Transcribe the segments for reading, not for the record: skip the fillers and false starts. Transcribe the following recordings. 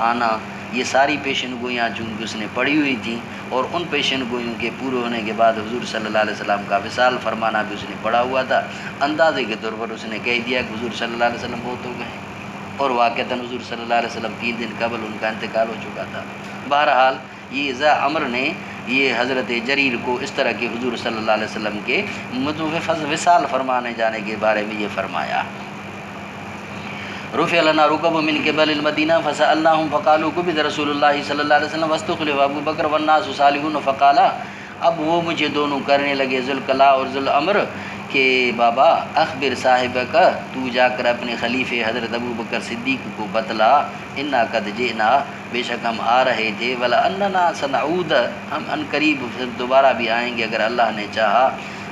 آنا، یہ ساری پیشن گوئیاں چونکہ اس نے پڑھی ہوئی تھیں، اور ان پیشن گوئیوں کے پورے ہونے کے بعد حضور صلی اللہ علیہ وسلم کا وصال فرمانا بھی اس نے پڑھا ہوا تھا، اندازے کے طور پر اس نے کہہ دیا کہ حضور صلی اللہ علیہ وسلم بہت ہو گئے، اور واقعتاً حضور صلی اللہ علیہ وسلم 3 دن قبل ان کا انتقال ہو چکا تھا۔ بہرحال یہ ذا عمر نے یہ حضرت جریر کو اس طرح کے حضور صلی اللہ علیہ وسلم کے وصال فرمانے جانے کے بارے میں یہ فرمایا۔ رفع لنا رکب من قبل المدینہ فسألناہم فقالوا قبض رسول اللہ صلی اللہ علیہ وسلم واستخلف ابو بکر والناس صالحون فقالا، اب وہ مجھے دونوں کرنے لگے ذوالقلاء اور ذوالامر کہ بابا اخبر صاحب کا، تو جا کر اپنے خلیفے حضرت ابو بکر صدیق کو بتلا، انا قد جئنا، بے شک ہم آ رہے تھے، ولا اننا سنعود، ہم ان قریب دوبارہ بھی آئیں گے اگر اللہ نے چاہا،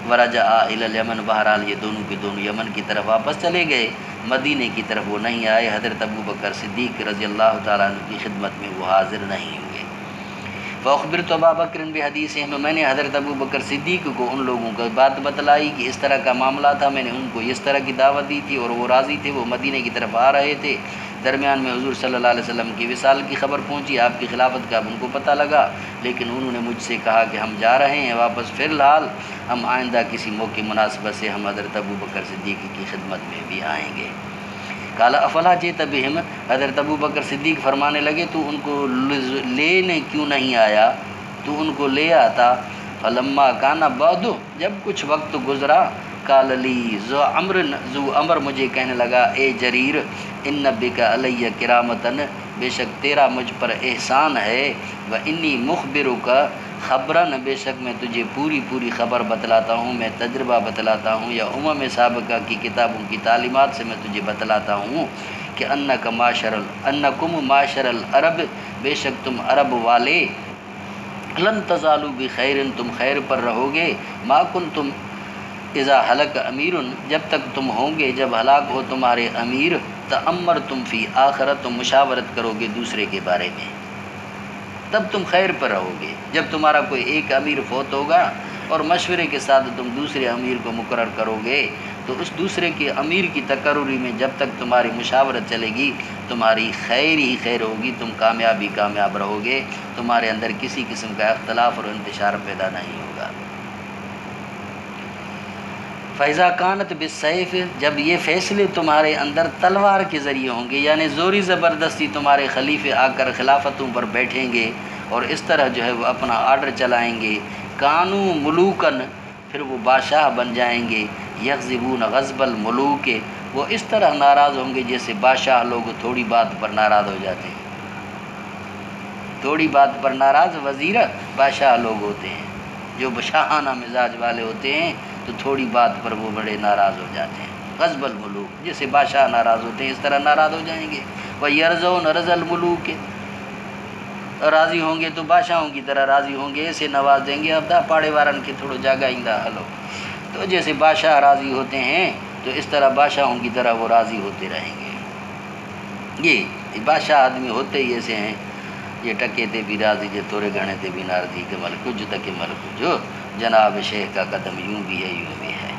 ورجع الی الیمن، بہرحال یہ دونوں کے دونوں یمن کی طرف واپس چلے گئے، مدینے کی طرف وہ نہیں آئے، حضرت ابو بکر صدیق رضی اللہ تعالیٰ عنہ کی خدمت میں وہ حاضر نہیں ہوئے۔ فاخبرت ابا بکر بحدیثہم، میں نے حضرت ابو بکر صدیق کو ان لوگوں کا بات بتلائی کہ اس طرح کا معاملہ تھا، میں نے ان کو اس طرح کی دعوت دی تھی اور وہ راضی تھے، وہ مدینے کی طرف آ رہے تھے، درمیان میں حضور صلی اللہ علیہ وسلم کی وصال کی خبر پہنچی، آپ کی خلافت کا اب ان کو پتہ لگا، لیکن انہوں نے مجھ سے کہا کہ ہم جا رہے ہیں واپس، فی الحال ہم آئندہ کسی موقع مناسبت سے ہم حضرت ابو بکر صدیق کی خدمت میں بھی آئیں گے۔ قال افلا جئت بہم، حضرت ابو بکر صدیق فرمانے لگے تو ان کو لینے کیوں نہیں آیا، تو ان کو لے آتا۔ فلما کان بعد، جب کچھ وقت گزرا، قال لی ذو عمر مجھے کہنے لگا، اے جریر، ان بک علی کرامتن، بے شک تیرا مجھ پر احسان ہے، و انی مخبرک خبرن، بے شک میں تجھے پوری خبر بتلاتا ہوں، میں تجربہ بتلاتا ہوں، یا امم سابقہ کی کتابوں کی تعلیمات سے میں تجھے بتلاتا ہوں کہ انکم معاشر العرب، بے شک تم عرب والے، لن تزالوا بخیر، تم خیر پر رہو گے، ما کنتم اذا ہلک امیر، جب تک تم ہوں گے جب ہلاک ہو تمہارے امیر، تأمرتم فی آخرت، تم مشاورت کرو گے دوسرے کے بارے میں، تب تم خیر پر رہو گے۔ جب تمہارا کوئی ایک امیر فوت ہوگا اور مشورے کے ساتھ تم دوسرے امیر کو مقرر کرو گے، تو اس دوسرے کے امیر کی تقرری میں جب تک تمہاری مشاورت چلے گی تمہاری خیر ہی خیر ہوگی، تم کامیاب رہو گے، تمہارے اندر کسی قسم کا اختلاف اور انتشار پیدا نہیں ہوگا۔ فیضا کانت بالسیف، جب یہ فیصلے تمہارے اندر تلوار کے ذریعے ہوں گے، یعنی زوری زبردستی تمہارے خلیفے آ کر خلافتوں پر بیٹھیں گے اور اس طرح جو ہے وہ اپنا آرڈر چلائیں گے، کانو ملوکن، پھر وہ بادشاہ بن جائیں گے، یغضبون غضب الملوک، وہ اس طرح ناراض ہوں گے جیسے بادشاہ لوگ تھوڑی بات پر ناراض ہو جاتے ہیں، تھوڑی بات پر ناراض وزیر بادشاہ لوگ ہوتے ہیں، جو شاہانہ مزاج والے ہوتے ہیں تو تھوڑی بات پر وہ بڑے ناراض ہو جاتے ہیں، غضب الملوک، جیسے بادشاہ ناراض ہوتے ہیں اس طرح ناراض ہو جائیں گے، وہ یرضون رضا الملوک، راضی ہوں گے تو بادشاہوں کی طرح راضی ہوں گے، ایسے نواز دیں گے، اب دا پاڑے وارن کے تھوڑو جگہ آئندہ ہلو، تو جیسے بادشاہ راضی ہوتے ہیں تو اس طرح بادشاہوں کی طرح وہ راضی ہوتے رہیں گے۔ یہ بادشاہ آدمی ہوتے ہی ایسے ہیں، یہ ٹکے تے بھی راضی، جو تھوڑے گھنے تے بھی ناراضی، کہ مل کچھ تک مل جو جناب شیخ کا قدم یوں بھی ہے یوں بھی ہے۔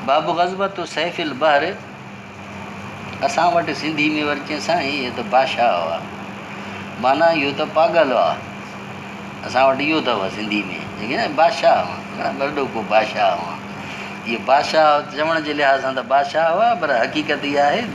باب غضبۃ سیف البحر، اساں وٹ سندھی میں ورچے سائیں یہ تو بادشاہ ہوا، مانا یہ تو پاگل ہوا، اساں وٹ یہ تو سندھی میں لیکن بادشاہ ہوا، بڑو کو بادشاہ ہوا، یہ بادشاہ چوڻ جے لحاظ سان تو بادشاہ ہوا، پر حقیقت یہ ہے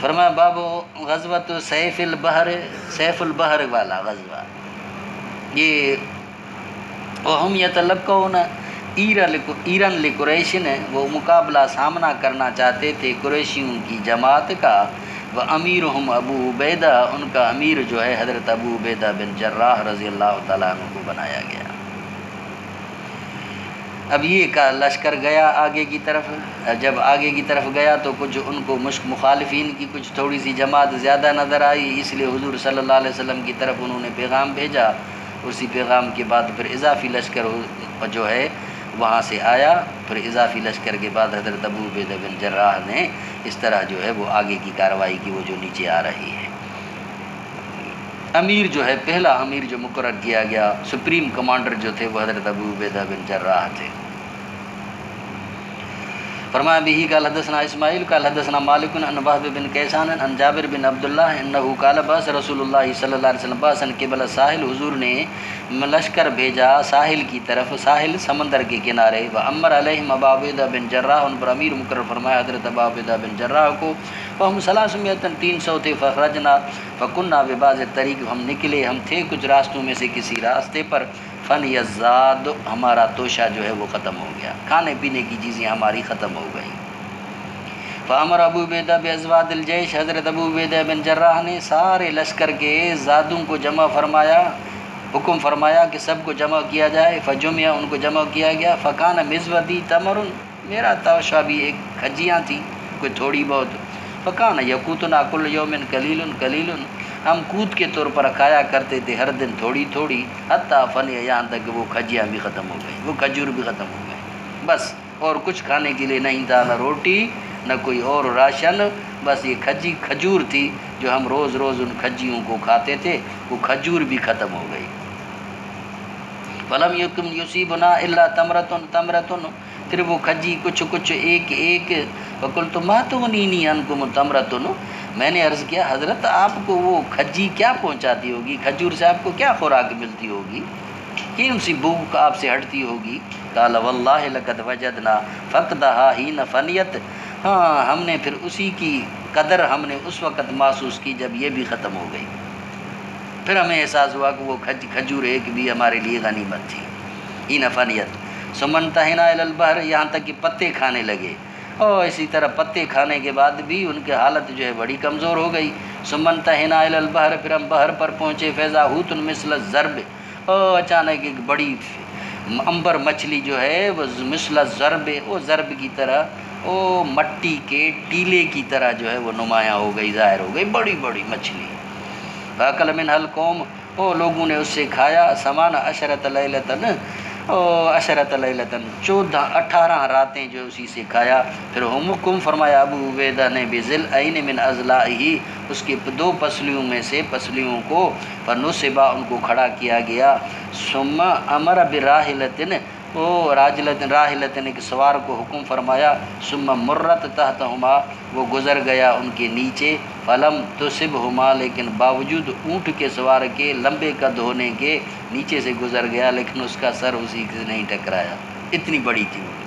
فرمایا بابو غزوۃ سیف البحر، سیف البحر والا غزوہ، یہ وہم یتلقون ایرن لقریشن، وہ مقابلہ سامنا کرنا چاہتے تھے قریشیوں کی جماعت کا، وہ امیرہم ابو عبیدہ، ان کا امیر جو ہے حضرت ابو عبیدہ بن جراح رضی اللہ تعالیٰ عنہ کو بنایا گیا۔ اب یہ کا لشکر گیا آگے کی طرف، جب آگے کی طرف گیا تو کچھ ان کو مخالفین کی کچھ تھوڑی سی جماعت زیادہ نظر آئی، اس لیے حضور صلی اللہ علیہ وسلم کی طرف انہوں نے پیغام بھیجا، اسی پیغام کے بعد پھر اضافی لشکر جو ہے وہاں سے آیا، پھر اضافی لشکر کے بعد حضرت ابو عبیدہ بن جراح نے اس طرح جو ہے وہ آگے کی کارروائی کی، وہ جو نیچے آ رہی ہے۔ امیر جو ہے پہلا امیر جو مقرر کیا گیا، سپریم کمانڈر جو تھے وہ حضرت ابو عبیدہ بن جراح تھے۔ فرمایا بھی قال حدثنا اسماعیل قال حدثنا مالک عن وهب بن کیسان عن جابر بن عبداللہ انه قال بعث رسول اللہ صلی اللہ علیہ وسلم بعثا قبل الساحل، حضور نے لشکر بھیجا ساحل کی طرف، ساحل سمندر کے کنارے، وامر علیہم ابا عبیدہ بن جراح، ان پر امیر مقرر فرمایا حضرت ابا عبیدہ بن جراح کو، وہم 300 تھے، فخرجنا فکننا ببعض الطریق، ہم نکلے، ہم تھے کچھ راستوں میں سے کسی راستے پر، فن یزاد، ہمارا توشہ جو ہے وہ ختم ہو گیا، کھانے پینے کی چیزیں ہماری ختم ہو گئیں۔ فامر ابو عبیدہ بازواد الجیش، حضرت ابو عبیدہ بن جراح نے سارے لشکر کے زادوں کو جمع فرمایا، حکم فرمایا کہ سب کو جمع کیا جائے، فجمع، ان کو جمع کیا گیا، فکان مزودی تمر، میرا توشہ بھی ایک کھجیاں تھیں کوئی تھوڑی بہت، فکان یقوتنا کل یوم قلیل قلیل، ہم کود کے طور پر کھایا کرتے تھے ہر دن تھوڑی تھوڑی، حتیٰ فنی، یہاں تک کہ وہ کھجیاں بھی ختم ہو گئی، وہ کھجور بھی ختم ہو گئے، بس اور کچھ کھانے کے لیے نہیں تھا، نہ روٹی نہ کوئی اور راشن، بس یہ کھجور تھی جو ہم روز روز ان کھجیوں کو کھاتے تھے، وہ کھجور بھی ختم ہو گئی۔ فلم یکم یصیبنا الا تمرتن، پھر وہ کھجی کچھ ایک، وقلت ما تغنینی عنکم تمرتن، میں نے عرض کیا حضرت آپ کو وہ کھجی کیا پہنچاتی ہوگی، کھجور سے آپ کو کیا خوراک ملتی ہوگی، کون سی بھوک آپ سے ہٹتی ہوگی؟ قال واللہ لقد وجدنا فقدها حین فنیت، ہاں ہم نے پھر اسی کی قدر ہم نے اس وقت محسوس کی جب یہ بھی ختم ہو گئی، پھر ہمیں احساس ہوا کہ وہ کھجور ایک بھی ہمارے لیے غنیمت تھی۔ حین فنیت ثم انتہینا الی البحر، یہاں تک کہ پتے کھانے لگے، اور اسی طرح پتے کھانے کے بعد بھی ان کی حالت جو ہے بڑی کمزور ہو گئی۔ ثم انتہینا الی البحر، پھر ہم بحر پر پہنچے، فیضا حوت مثل الضرب، اور اچانک ایک بڑی امبر مچھلی جو ہے وہ مثل الضرب، وہ ضرب کی طرح، وہ مٹی کے ٹیلے کی طرح جو ہے وہ نمایاں ہو گئی، ظاہر ہو گئی، بڑی بڑی مچھلی۔ فاکل منھا القوم، وہ لوگوں نے اس سے کھایا، 18 لیلۃ، 18 راتیں جو اسی سے کھایا۔ پھر حکم فرمایا ابو عبیدہ نے بذل عین من اضلاعہ، اس کے 2 پسلیوں میں سے پسلیوں کو، فنصبا، ان کو کھڑا کیا گیا، ثم امر براحلۃ، وہ راحلۃ ایک سوار کو حکم فرمایا، ثم مرت تحتہما، وہ گزر گیا ان کے نیچے، فلم تصبہما، لیکن باوجود اونٹ کے سوار کے لمبے قد ہونے کے نیچے سے گزر گیا، لیکن اس کا سر اسی سے نہیں ٹکرایا، اتنی بڑی تھی وہ۔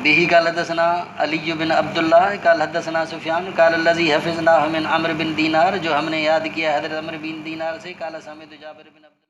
به قال حدثنا علی بن عبداللہ قال حدثنا سفیان قال الذی حفظناه من عمرو بن دینار، جو ہم نے یاد کیا حضرت عمرو بن دینار سے، قال سمعت جابر بن